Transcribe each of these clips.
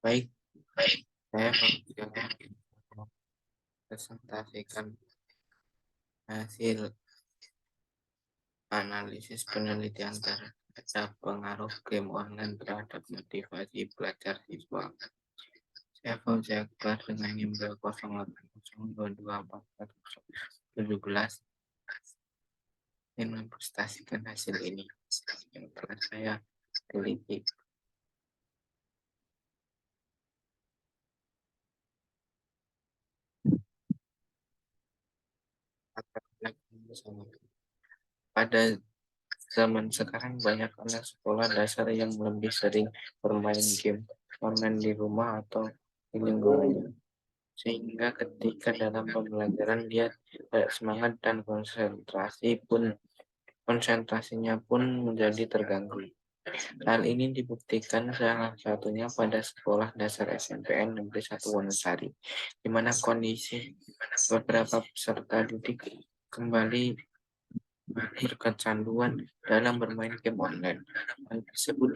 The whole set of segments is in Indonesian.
Baik, saya akan presentasikan hasil analisis penelitian terhadap pengaruh game online terhadap motivasi belajar siswa. Saya Fauzi Akbar dengan email 08022417 ingin mempresentasikan hasil ini yang telah saya teliti. Pada zaman sekarang banyak anak sekolah dasar yang lebih sering bermain game online di rumah atau di lingkungannya. Sehingga ketika dalam pembelajaran dia tidak semangat dan konsentrasinya pun menjadi terganggu. Hal ini dibuktikan salah satunya pada sekolah dasar SMPN Negeri 1 Wonosari, di mana kondisi beberapa peserta didik kembali kecanduan dalam bermain game online. Hal tersebut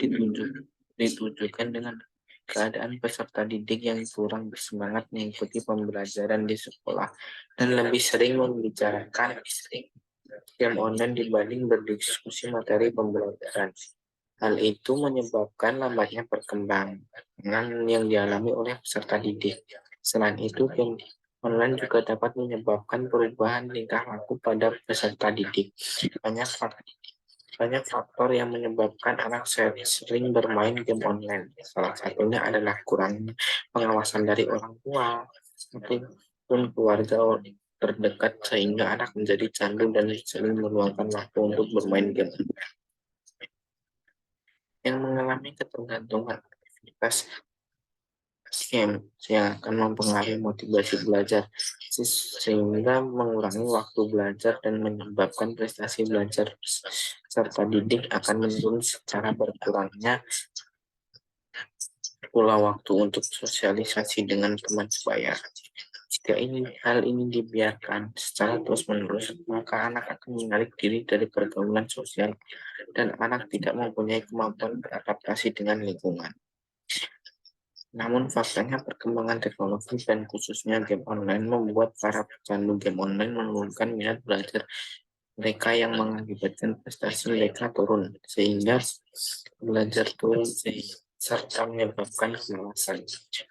ditujukan dengan keadaan peserta didik yang kurang bersemangat mengikuti pembelajaran di sekolah dan lebih sering membicarakan game online dibanding berdiskusi materi pembelajaran. Hal itu menyebabkan lambatnya perkembangan yang dialami oleh peserta didik. Selain itu, game online juga dapat menyebabkan perubahan tingkah laku pada peserta didik. Banyak faktor yang menyebabkan anak sering bermain game online. Salah satunya adalah kurangnya pengawasan dari orang tua ataupun keluarga terdekat sehingga anak menjadi candu dan sering meluangkan waktu untuk bermain game. Yang mengalami ketergantungan aktivitas game yang akan mempengaruhi motivasi belajar sehingga mengurangi waktu belajar dan menyebabkan prestasi belajar serta didik akan menurun secara berkurangnya pula waktu untuk sosialisasi dengan teman sebaya. Jika hal ini dibiarkan secara terus-menerus, maka anak akan menarik diri dari pergaulan sosial dan anak tidak mempunyai kemampuan beradaptasi dengan lingkungan. Namun faktanya perkembangan teknologi dan khususnya game online membuat para pecandu game online menurunkan minat belajar mereka yang mengakibatkan prestasi mereka turun sehingga belajar turun serta menyebabkan kemalasan.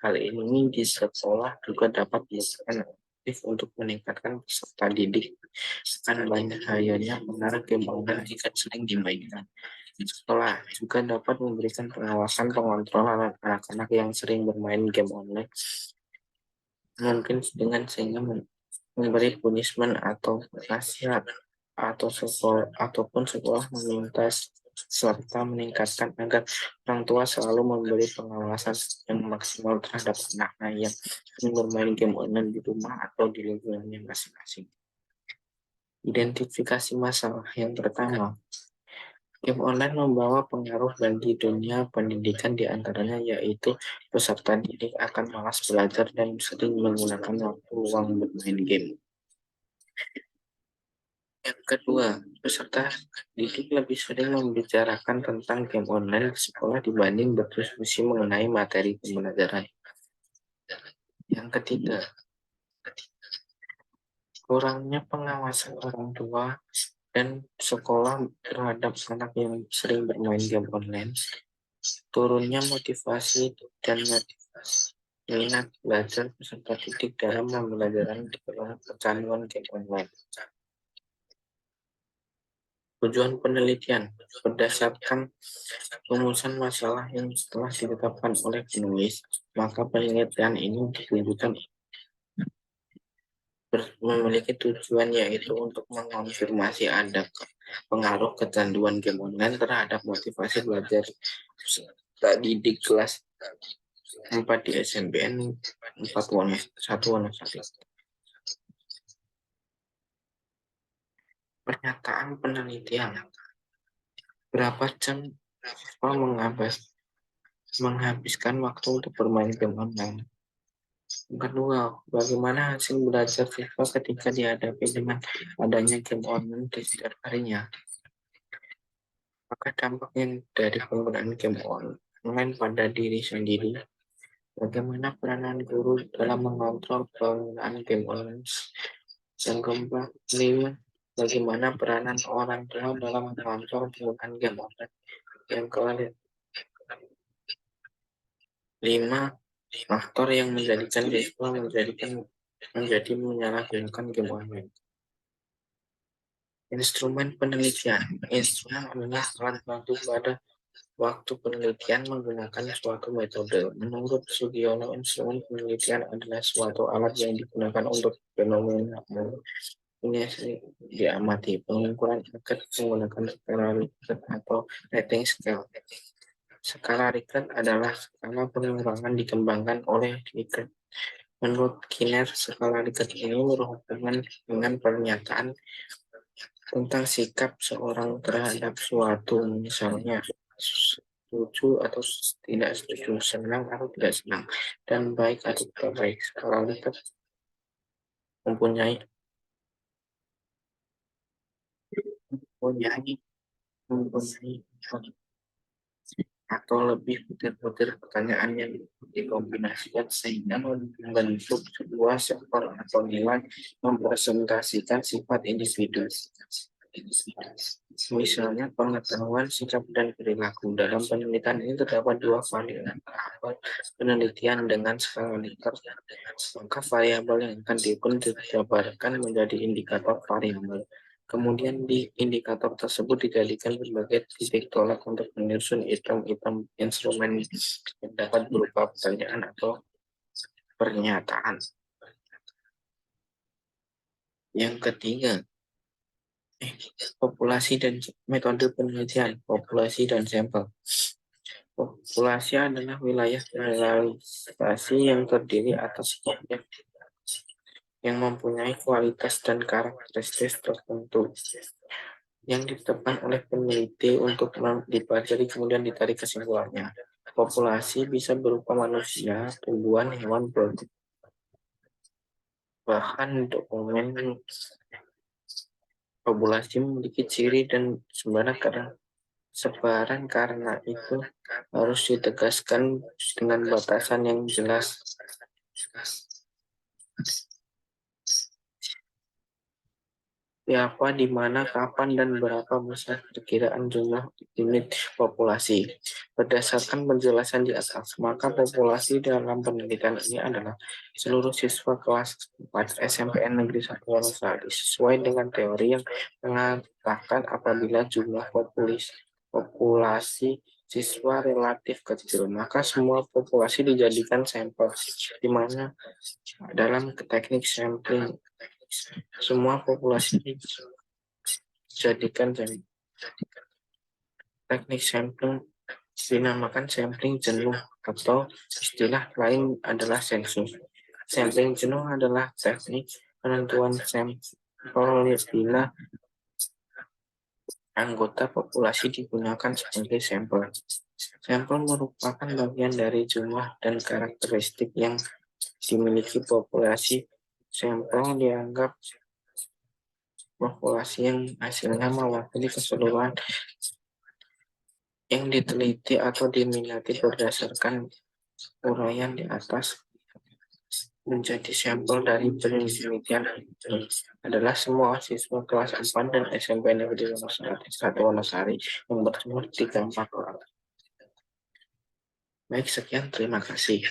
Hal ini di sekolah juga dapat dilakukan aktif untuk meningkatkan peserta didik akan bahayanya pengaruh game online jika sering dimainkan. Sekolah juga dapat memberikan pengawasan pengontrolan anak-anak yang sering bermain game online, mungkin sehingga memberi punishment atau nasihat ataupun sekolah meminta serta meningkatkan agar orang tua selalu memberi pengawasan yang maksimal terhadap anaknya yang bermain game online di rumah atau di lingkungannya masing-masing. Identifikasi masalah yang pertama, game online membawa pengaruh bagi dunia pendidikan diantaranya yaitu peserta didik akan malas belajar dan sering menggunakan waktu luang bermain game. Yang kedua, peserta didik lebih sering membicarakan tentang game online di sekolah dibanding berdiskusi mengenai materi pembelajaran. Yang ketiga, kurangnya pengawasan orang tua dan sekolah terhadap anak yang sering bermain game online, turunnya motivasi dan minat belajar peserta didik dalam pembelajaran di bawah kecanduan game online. Tujuan penelitian berdasarkan rumusan masalah yang telah ditetapkan oleh penulis, maka penelitian ini ditujukan memiliki tujuan yaitu untuk mengonfirmasi ada pengaruh kecanduan game online terhadap motivasi belajar peserta didik kelas 4 di SMPN 1 Wonosari. Pernyataan penelitian. Berapa jam siswa menghabiskan waktu untuk bermain game online? Yang kedua, bagaimana hasil belajar siswa ketika dihadapi dengan adanya game online di setiap harinya? Maka dampaknya dari penggunaan game online pada diri sendiri Bagaimana peranan guru dalam mengontrol penggunaan game online? Yang keempat, 5. Bagaimana peranan orang tua dalam mengontrol penggunaan game online? Yang kelima, faktor yang menjadikan siswa menjadi menyalahgunakan game online. Instrumen penelitian. Instrumen adalah alat bantu pada waktu penelitian menggunakan suatu metode. Menurut Sugiono, instrumen penelitian adalah suatu alat yang digunakan untuk fenomena ini diamati. Pengukuran Richter menggunakan skala Richter atau rating scale. Skala Richter adalah skala pengurangan dikembangkan oleh Richter. Menurut Skinner, skala Richter ini berhubungan dengan pernyataan tentang sikap seorang terhadap suatu, misalnya setuju atau tidak setuju, senang atau tidak senang, dan baik atau tidak baik. Skala Richter mempunyai mempunyai atau lebih butir-butir pertanyaan yang dikombinasikan sehingga membentuk sebuah sektor atau nilai mempresentasikan sifat individu. Misalnya pengetahuan, sikap, dan perilaku. Dalam penelitian ini terdapat dua variabel penelitian dengan skala Richter. Maka variabel yang akan dijabarkan menjadi indikator variabel. Kemudian di indikator tersebut dijadikan berbagai titik tolak untuk menyusun item-item instrumen yang dapat berupa pertanyaan atau pernyataan. Yang ketiga, populasi dan metode penelitian, populasi dan sampel. Populasi adalah wilayah generalisasi yang terdiri atas objek yang mempunyai kualitas dan karakteristik tertentu yang ditetapkan oleh peneliti untuk dipelajari kemudian ditarik kesimpulannya. Populasi bisa berupa manusia, tumbuhan, hewan, produk. Bahkan dokumen populasi memiliki ciri dan sebaran karena itu harus ditegaskan dengan batasan yang jelas. Siapa, di mana, kapan, dan berapa besar perkiraan jumlah unit populasi. Berdasarkan penjelasan di atas, maka populasi dalam penelitian ini adalah seluruh siswa kelas 4 SMPN Negeri 1 Wonosari sesuai dengan teori yang mengatakan apabila jumlah populasi siswa relatif kecil, maka semua populasi dijadikan sampel, di mana dalam teknik sampling semua populasi dijadikan teknik sampling dinamakan sampling jenuh atau istilah lain adalah sensus. Sampling jenuh adalah teknik penentuan sampel bila anggota populasi digunakan sebagai sampel. Sampel merupakan bagian dari jumlah dan karakteristik yang dimiliki populasi. Sampel dianggap populasi yang hasilnya mewakili keseluruhan yang diteliti atau diminati. Berdasarkan uraian di atas, menjadi sampel dari penelitian adalah semua siswa kelas 4 dan SMP Negeri 1 Wonosari yang berjumlah 34 orang. Baik, sekian, terima kasih.